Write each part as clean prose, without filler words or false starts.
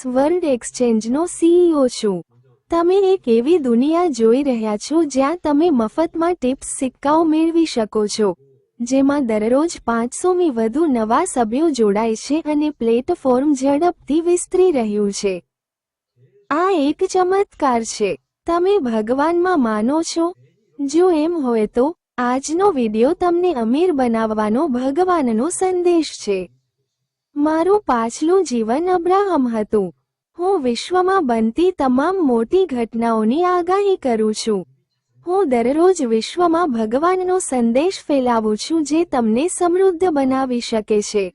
World એક્સચેન્જનો CEO છું। તમે એક એવી દુનિયા જોઈ રહ્યા છો જ્યાં તમે મફતમાં ટિપ્સ સિક્કાઓ મેળવી શકો છો, જેમાં દરરોજ 500થી વધુ નવા સભ્યો જોડાય છે અને પ્લેટફોર્મ ઝડપથી વિસ્તરી રહ્યું છે। આ એક ચમત્કાર છે। તમે ભગવાનમાં માનો છો? જો એમ હોય તો આજનો વિડિયો તમને અમીર બનાવવાનો ભગવાનનો સંદેશ છે। મારું પાછલું જીવન અબ્રાહમ હતું। હું વિશ્વમાં બનતી તમામ મોટી ઘટનાઓની આગાહી કરું છું। હું દરરોજ વિશ્વમાં ભગવાનનો સંદેશ ફેલાવું છું જે તમને સમૃદ્ધ બનાવી શકે છે।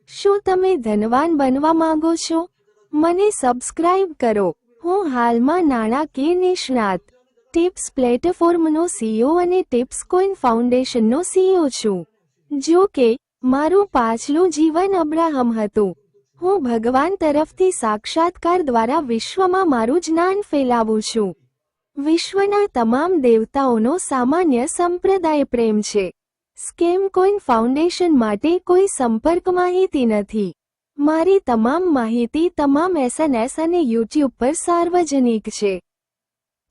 શું તમે ધનવાન બનવા માંગો છો? મને સબસ્ક્રાઇબ કરો। હું હાલમાં નાણાકીય નિષ્ણાત, ટિપ્સ પ્લેટફોર્મનો સીઈઓ અને ટિપ્સ કોઈન ફાઉન્ડેશનનો સીઈઓ છું। જો કે, મારું પાછલું જીવન અબ્રાહમ હતું। હું ભગવાન તરફથી સાક્ષાત્કાર દ્વારા વિશ્વમાં મારું જ્ઞાન ફેલાવું છું। વિશ્વના તમામ દેવતાઓનો સામાન્ય સંપ્રદાય પ્રેમ છે। સ્કેમ કોઈન ફાઉન્ડેશન માટે કોઈ સંપર્ક માહિતી નથી। મારી તમામ માહિતી તમામ એસએનએસ અને યુટ્યુબ પર સાર્વજનિક છે।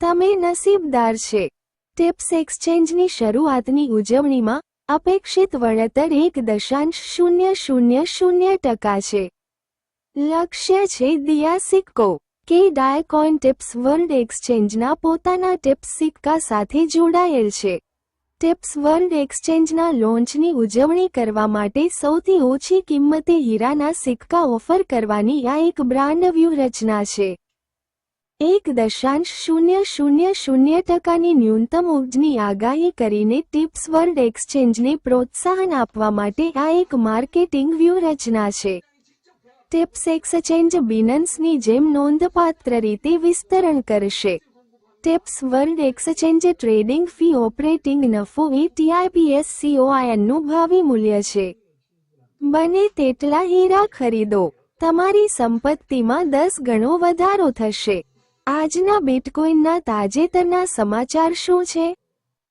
તમે નસીબદાર છે। ટિપ્સ એક્સચેન્જની શરૂઆતની ઉજવણીમાં અપેક્ષિત વળતર 1.000% છે। લક્ષ્ય છે દિયા સિક્કો કે ડાયકોઇન ટિપ્સ વર્લ્ડ એક્સચેન્જના પોતાના ટિપ્સ સિક્કા સાથે જોડાયેલ છે। ટિપ્સ વર્લ્ડ એક્સચેન્જના લોન્ચની ઉજવણી કરવા માટે સૌથી ઓછી કિંમતે હીરાના સિક્કા ઓફર કરવાની આ એક બ્રાન્ડ વ્યૂહરચના છે। 1.000%ની ન્યૂનતમ ઉર્જની આગાહી કરીને ટિપ્સ વર્લ્ડ એક્સચેન્જને પ્રોત્સાહન આપવા માટે આ એક માર્કેટિંગ વ્યૂહરચના છે। ટિપ્સ એક્સચેન્જ બિનન્સની જેમ નોંધપાત્ર રીતે વિસ્તરણ કરશે। Tips world exchange trading fee operating નફો TIPS-COINનું ભાવિ મૂલ્ય છે। બને તેટલા હીરા ખરીદો, તમારી સંપત્તિમાં 10 ગણો વધારો થશે। આજના બિટકોઇનના તાજેતરના સમાચાર શું છે?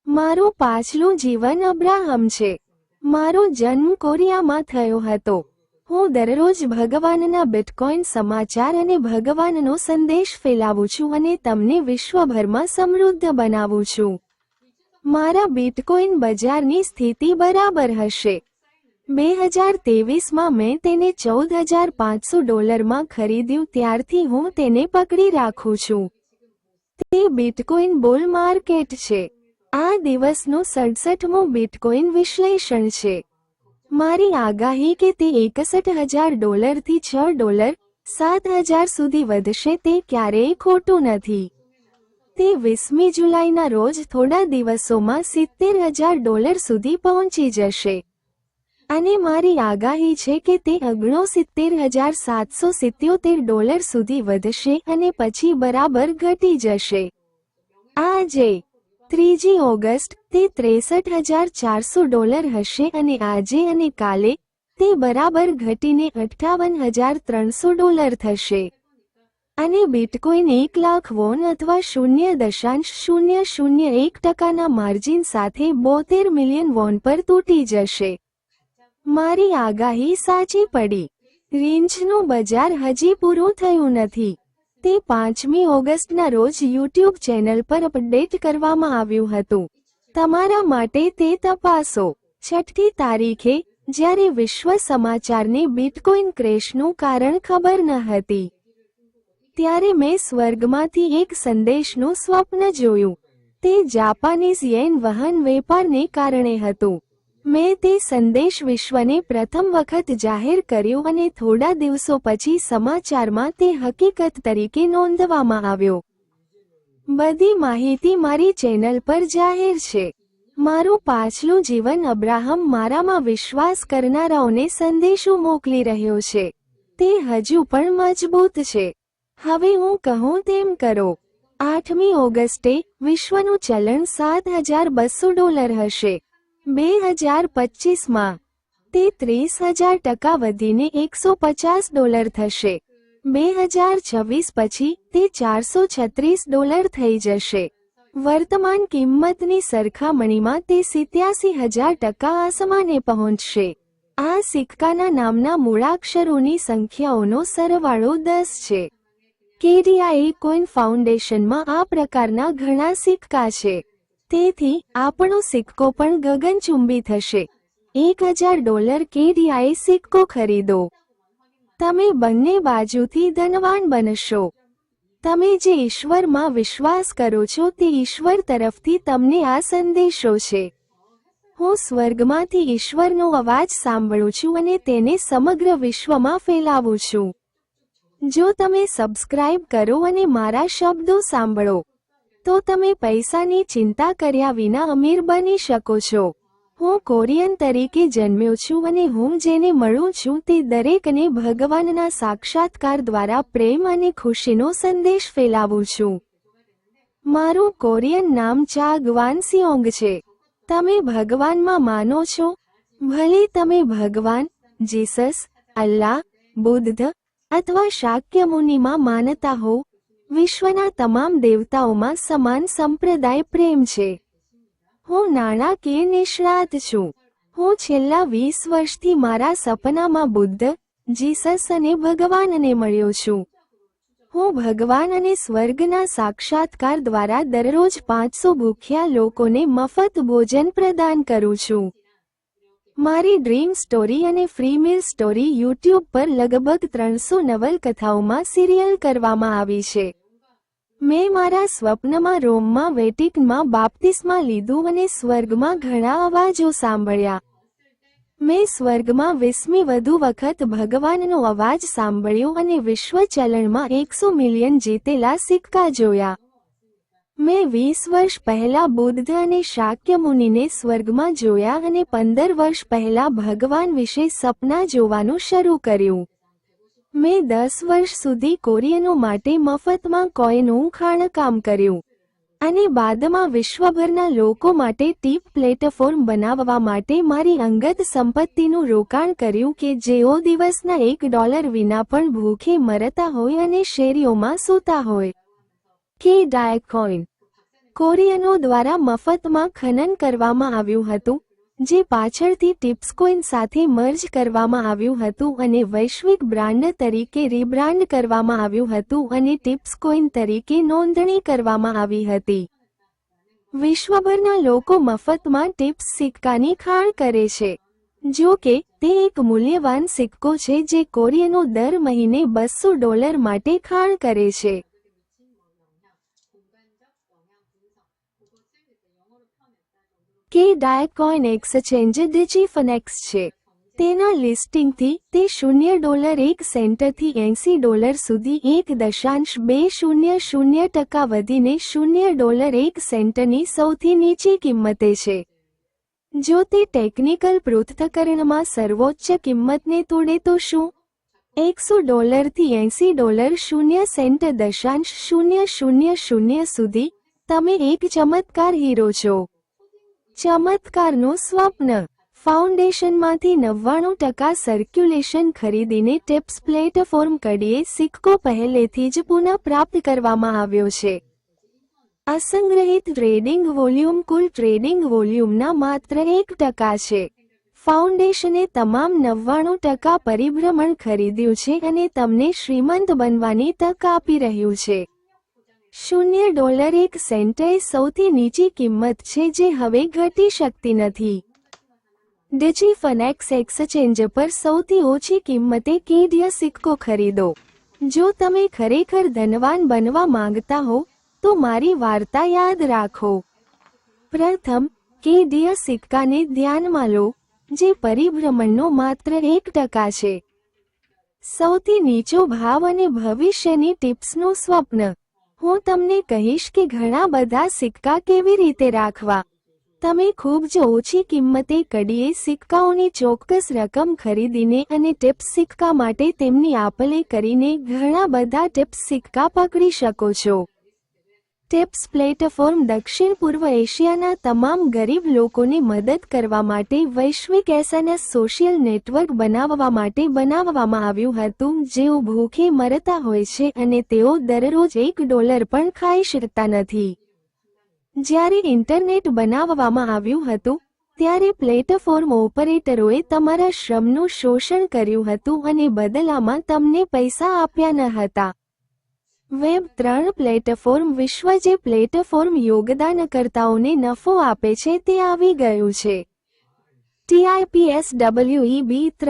મારું પાછલું જીવન અબ્રાહમ છે। મારો જન્મ કોરિયામાં થયો હતો। હું દરરોજ ભગવાનના બિટકોઇન સમાચાર અને ભગવાનનો સંદેશ ફેલાવું છું અને તમને વિશ્વભરમાં સમૃદ્ધ બનાવું છું। મારા બિટકોઇન બજારની સ્થિતિ બરાબર હશે। 2023માં મેં તેને $14,500માં ખરીદ્યું ત્યારથી હું તેને પકડી રાખું છું। તે બિટકોઇન બુલ માર્કેટ છે। આ દિવસનું 67મું બિટકોઇન વિશ્લેષણ છે। મારી આગાહી કે તે $61,000થી $6,000 સુધી વધશે તે ક્યારેય ખોટું નથી। તે 20મી જુલાઈના રોજ થોડા દિવસોમાં $70,000 સુધી પહોંચી જશે। અને મારી આગાહી છે કે તે $69,777 સુધી વધશે અને પછી બરાબર ઘટી જશે। આજે 3જી ઓગસ્ટ તે $63,400 હશે અને આજે અને કાલે તે બરાબર ઘટીને $58,300 થશે। અને બિટકોઇન 1 લાખ વોન અથવા 0.001%ના માર્જિન સાથે 72 મિલિયન વોન પર તૂટી જશે। મારી આગાહી સાચી પડી। રેન્જનું બજાર હજી પૂરું થયું નથી। તે 5મી ઓગસ્ટના રોજ યુટ્યુબ ચેનલ પર અપડેટ કરવામાં આવ્યું હતું। તમારા માટે તે તપાસો। 6ઠી તારીખે, જ્યારે વિશ્વ સમાચારને બિટકોઇન ક્રેશનું કારણ ખબર ન હતી, ત્યારે મેં સ્વર્ગમાંથી એક સંદેશનું સ્વપ્ન જોયું। તે જાપાનીઝ યેન વહન વેપારને કારણે હતું। મેં તે સંદેશ વિશ્વને પ્રથમ વખત જાહેર કર્યો અને થોડા દિવસો પછી સમાચારમાં તે હકીકત તરીકે નોંધવામાં આવ્યો। બધી માહિતી મારી ચેનલ પર જાહેર છે। મારું પાછલું જીવન અબ્રાહમ મારામાં વિશ્વાસ કરનારાઓને સંદેશો મોકલી રહ્યો છે। તે હજુ પણ મજબૂત છે। હવે હું કહું તેમ કરો। 8મી ઓગસ્ટે, વિશ્વનું ચલણ $7,200 હશે। 2025માં, તે 30,000% વધીને $150 થશે। 2026 પછી, તે $436 થઈ જશે। વર્તમાન કિંમતની સરખામણીમાં તે 87,000% આસમાને પહોંચશે। આ સિક્કાના નામના મૂળાક્ષરોની સંખ્યાઓનો સરવાળો 10 છે. કેડીઆઈ કોઈન ફાઉન્ડેશનમાં આ પ્રકારના ઘણા સિક્કા છે. તેથી આપણો સિક્કો પણ ગગનચુંબી થશે. $1000 કેડીઆઈ સિક્કો ખરીદો. તમે બંને બાજુથી ધનવાન બનશો. તમે જે ઈશ્વરમાં વિશ્વાસ કરો છો તે ઈશ્વર તરફથી તમને આ સંદેશો છે. હું સ્વર્ગમાંથી ઈશ્વરનો અવાજ સાંભળું છું અને તેને સમગ્ર વિશ્વમાં ફેલાવું છું. જો તમે સબસ્ક્રાઇબ કરો અને મારા શબ્દો સાંભળો, તો તમે પૈસાની ચિંતા કર્યા વિના અમીર બની શકો છો. હું કોરિયન તરીકે જન્મ્યો છું અને હું જેને મળું છું તે દરેકને ભગવાનના સાક્ષાત્કાર દ્વારા પ્રેમ અને ખુશીનો સંદેશ ફેલાવું છું. મારું કોરિયન નામ ચા ગ્વાનસિઓંગ છે. તમે ભગવાનમાં માનો છો? ભલે તમે ભગવાન, જીસસ, અલ્લાહ, બુદ્ધ અથવા શાક્ય મુનિમાં માનતા હો, વિશ્વના તમામ દેવતાઓમાં સમાન સંપ્રદાય પ્રેમ છે. હું નાણાકીય નિષ્ણાત છું. હું છેલ્લા 20 વર્ષથી મારા સપનામાં બુદ્ધ, જીસસ અને ભગવાનને મળ્યો છું. હું ભગવાન અને સ્વર્ગના સાક્ષાત્કાર દ્વારા દરરોજ 500 ભૂખ્યા લોકોને મફત ભોજન પ્રદાન કરું છું. મારી ડ્રીમ સ્ટોરી અને ફ્રી મીલ સ્ટોરી યુટ્યુબ પર લગભગ 300 નવલકથાઓમાં સિરિયલ કરવામાં આવી છે. મેં મારા સ્વપ્નમાં રોમમાં વેટિકનમાં બાપ્તિસ્મા લીધું અને સ્વર્ગમાં ઘણા અવાજો સાંભળ્યા. મેં સ્વર્ગમાં 20મી વધુ વખત ભગવાનનો અવાજ સાંભળ્યો અને વિશ્વ ચલણમાં 100 મિલિયન જીતેલા સિક્કા જોયા. મેં 20 વર્ષ પહેલા બુદ્ધ અને શાક્ય મુનિને સ્વર્ગમાં જોયા અને 15 વર્ષ પહેલા ભગવાન વિશે સપના જોવાનું શરૂ કર્યું. મેં 10 વર્ષ સુધી કોરિયનો માટે મફતમાં કોઈનનું ખાણકામ કર્યું અને બાદમાં વિશ્વભરના લોકો માટે ટીપ પ્લેટફોર્મ બનાવવા માટે મારી અંગત સંપત્તિનું રોકાણ કર્યું કે જેઓ દિવસના $1 વિના પણ ભૂખે મરતા હોય અને શેરીઓમાં સૂતા હોય. કેડીઆઈ કોઈન કોરિયનો દ્વારા મફતમાં ખનન કરવામાં આવ્યું હતું, જે પાછળથી ટિપ્સકોઇન સાથે મર્જ કરવામાં આવ્યું હતું અને વૈશ્વિક બ્રાન્ડ તરીકે રીબ્રાન્ડ કરવામાં આવ્યું હતું અને ટિપ્સકોઇન તરીકે નોંધણી કરવામાં આવી હતી. વિશ્વભરના લોકો મફતમાં ટિપ્સ સિક્કાની ખાણ કરે છે. જો કે, તે એક મૂલ્યવાન સિક્કો છે જે કોરિયનો દર મહિને $200 માટે ખાણ કરે છે. કેડીઆઈ કોઈન એક્સચેન્જ ડિજીફનેક્સ છે. તેના લિસ્ટિંગથી તે $1 થી $80 સુધી 1.200% વધીને $1 સૌથી નીચી કિંમતે છે. જો તે ટેકનિકલ પૃથ્થકરણમાં સર્વોચ્ચ કિંમતને તોડે તો શું? $100 થી $80 0.0000 સુધી, તમે એક ચમત્કાર હીરો છો. ચમત્કારનું સ્વપ્ન. ફાઉન્ડેશનમાંથી 99% સર્ક્યુલેશન ખરીદીને ટિપ્સ પ્લેટફોર્મ કડીએ સિક્કો પહેલેથી જ પુનઃપ્રાપ્ત કરવામાં આવ્યો છે. અસંગ્રહિત ટ્રેડિંગ વોલ્યુમ કુલ ટ્રેડિંગ વોલ્યુમના માત્ર 1% છે. ફાઉન્ડેશને તમામ 99% પરિભ્રમણ ખરીદ્યું છે અને તમને શ્રીમંત બનવાની તક આપી રહ્યું છે. $1 એ સૌથી નીચી કિંમત છે જે હવે ઘટી શકતી નથી. ડિજીફનેક્સ એક્સચેન્જ પર સૌથી ઓછી કિંમતે કેડીઆઈ સિક્કો ખરીદો. જો તમે ખરેખર ધનવાન બનવા માંગતા હો, તો મારી વાર્તા યાદ રાખો. પ્રથમ, કેડીઆઈ સિક્કાને ધ્યાનમાં લો, જે પરિભ્રમણનો માત્ર 1% છે. સૌથી નીચો ભાવ અને ભવિષ્યની ટિપ્સનું સ્વપ્ન. હું તમને કહીશ કે ઘણા બધા સિક્કા કેવી રીતે રાખવા. તમે ખૂબ જ ઓછી કિંમતે કડીએ સિક્કાઓની ચોક્કસ રકમ ખરીદીને અને ટિપ્સ સિક્કા માટે તેમની આપલે કરીને ઘણા બધા ટિપ્સ સિક્કા પકડી શકો છો. ટિપ્સ પ્લેટફોર્મ દક્ષિણ પૂર્વ એશિયાના તમામ ગરીબ લોકોને મદદ કરવા માટે વૈશ્વિક એસએનએસ સોશિયલ નેટવર્ક બનાવવા માટે બનાવવામાં આવ્યું હતું જેઓ ભૂખે મરતા હોય છે અને તેઓ દરરોજ $1 પણ ખાઈ શકતા નથી. જ્યારે ઇન્ટરનેટ બનાવવામાં આવ્યું હતું, ત્યારે પ્લેટફોર્મ ઓપરેટરોએ તમારા શ્રમનું શોષણ કર્યું હતું અને બદલામાં તમને પૈસા આપ્યા ન હતા. વેબ3 પ્લેટફોર્મ વિશ્વ જે પ્લેટફોર્મ યોગદાનકર્તાઓને નફો આપે છે તે આવી ગયું છે. TIPSWEB3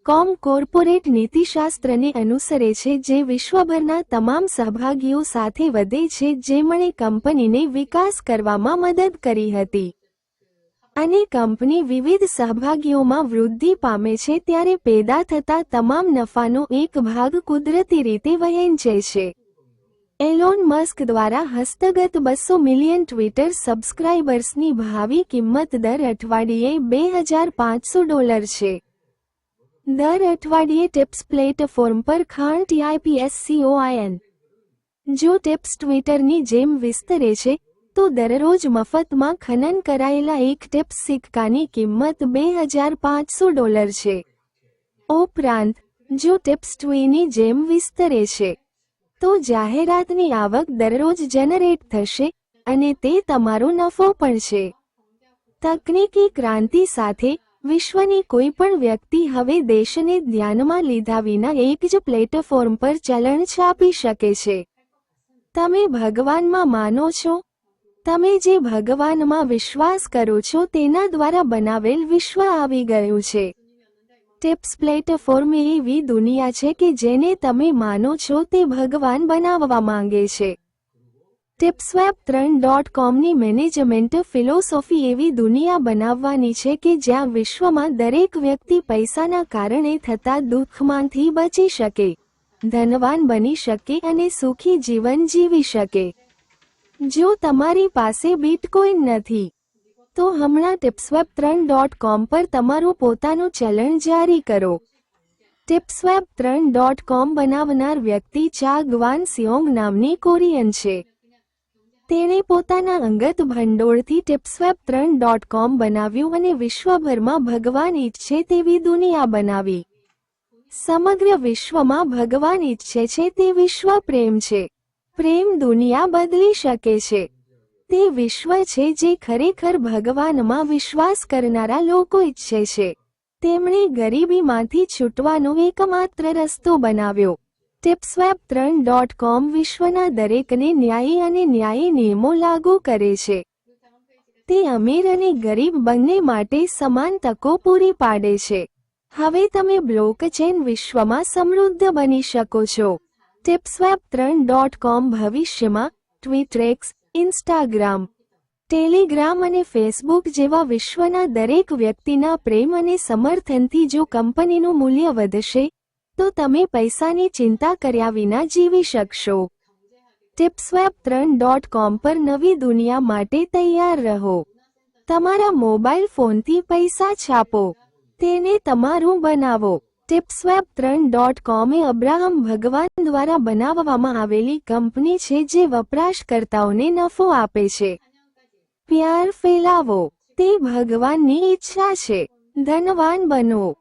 કોમ કોર્પોરેટ નીતિશાસ્ત્રને અનુસરે છે જે વિશ્વભરના તમામ સહભાગીઓ સાથે વધે છે જેમણે કંપનીને વિકાસ કરવામાં મદદ કરી હતી. અને કંપની વિવિધ સહભાગીઓમાં વૃદ્ધિ પામે છે ત્યારે પેદા થતા તમામ નફાનો એક ભાગ કુદરતી રીતે વહેંચે છે. એલોન મસ્ક દ્વારા હસ્તગત 200 મિલિયન ટ્વિટર સબસ્ક્રાઇબર્સની ભાવિ કિંમત દર અઠવાડિયે $2,500 છે. દર અઠવાડિયે ટિપ્સ પ્લેટફોર્મ પર ખાણ TIPSCOIN. જો ટિપ્સ ટ્વિટરની જેમ વિસ્તરે છે તો દરરોજ મફતમાં ખનન કરાયેલા એક ટિપ્સ સિક્કાની કિંમત $2,500 છે. ઉપરાંત જો ટિપ્સ ટ્વીની જેમ વિસ્તરે છે તો જાહેરાતની આવક દરરોજ જનરેટ થશે અને તે તમારો નફો પણ છે. તકનીકી ક્રાંતિ સાથે વિશ્વની કોઈ પણ વ્યક્તિ હવે દેશને ધ્યાનમાં લીધા વિના એક જ પ્લેટફોર્મ પર ચલણ છાપી શકે છે. તમે ભગવાનમાં માનો છો? તમે જે ભગવાનમાં વિશ્વાસ કરો છો તેના દ્વારા બનાવેલ વિશ્વ આવી ગયું છે. ટિપ્સ પ્લેટફોર્મ એવી દુનિયા છે કે જેને તમે માનો છો તે ભગવાન બનાવવા માંગે છે. tipsweb3.comની મેનેજમેન્ટ ફિલોસોફી એવી દુનિયા બનાવવાની છે કે જ્યાં વિશ્વમાં દરેક વ્યક્તિ પૈસાના કારણે થતા દુઃખમાંથી બચી શકે, ધનવાન બની શકે અને સુખી જીવન જીવી શકે. જો તમારી પાસે બિટકોઇન નથી તો હમણાં tipsweb3.com પર તમારું પોતાનું ચલણ જારી કરો. tipsweb3.com બનાવનાર વ્યક્તિ ચા ગ્વાન સિયોંગ નામની કોરિયન છે. તેણે પોતાના અંગત ભંડોળથી tipsweb3.com બનાવ્યું અને વિશ્વભરમાં ભગવાન ઈચ્છે તેવી દુનિયા બનાવી. સમગ્ર વિશ્વમાં ભગવાન ઈચ્છે છે તે વિશ્વ પ્રેમ છે. પ્રેમ દુનિયા બદલી શકે છે. તે વિશ્વ છે જે ખરેખર ભગવાનમાં વિશ્વાસ કરનારા લોકો ઈચ્છે છે. તેમણે ગરીબીમાંથી છૂટવાનો એકમાત્ર રસ્તો બનાવ્યો. tipsweb3.com વિશ્વના દરેકને ન્યાયી અને ન્યાયી નિયમો લાગુ કરે છે. તે અમીર અને ગરીબ બંને માટે સમાન તકો પૂરી પાડે છે. હવે તમે બ્લોકચેન વિશ્વમાં સમૃદ્ધ બની શકો છો. tipsweb3.com ભવિષ્યમાં ટ્વિટરેક્સ, ઇન્સ્ટાગ્રામ, ટેલિગ્રામ અને ફેસબુક જેવા વિશ્વના દરેક વ્યક્તિના પ્રેમ અને સમર્થનથી જો કંપનીનું મૂલ્ય વધશે તો તમે પૈસાની ચિંતા કર્યા વિના જીવી શકશો. tipsweb3.com પર નવી દુનિયા માટે તૈયાર રહો. તમારા મોબાઈલ ફોનથી પૈસા છાપો, તેને તમારું બનાવો. tipsweb3.com એ અબ્રાહમ ભગવાન દ્વારા બનાવવામાં આવેલી કંપની છે જે વપરાશકર્તાઓને નફો આપે છે. પ્યાર ફેલાવો, તે ભગવાનની ઈચ્છા છે. ધનવાન બનો.